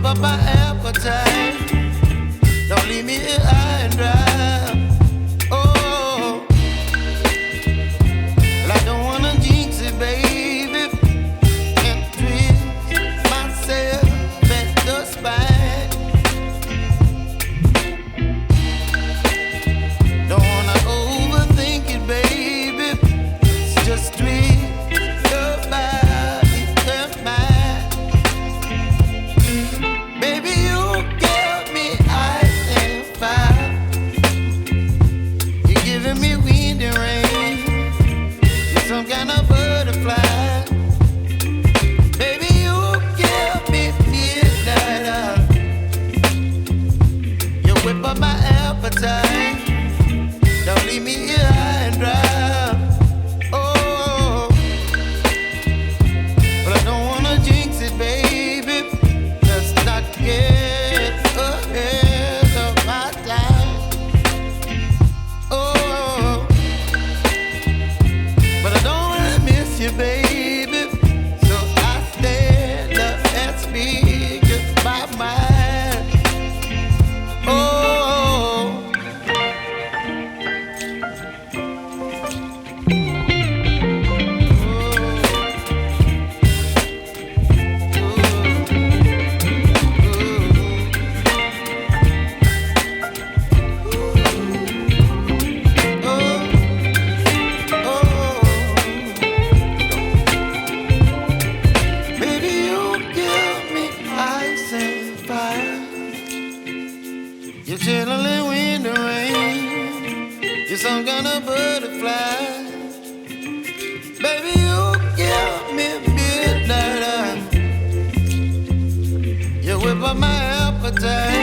up my appetite. Don't leave me here high and dry. Oh, well, I don't wanna jinx it, baby, and twist myself at the spine. Don't wanna overthink it, baby. It's just twist your body and mine. Baby, you give me ice and fire. You're giving me wind and rain. You're some kind of butterfly. Baby, you give me midnight. You whip up my appetite. Don't leave me here high and dry. Oh, but I don't wanna jinx it, baby. Let's not get ahead of my time. Oh, but I don't wanna miss you, baby. So I stand up and speak my mind. Oh. Baby, you give me ice and fire. You're chilling wind and rain. You're some kind of butterfly. Baby, you give me midnight. You whip up my appetite.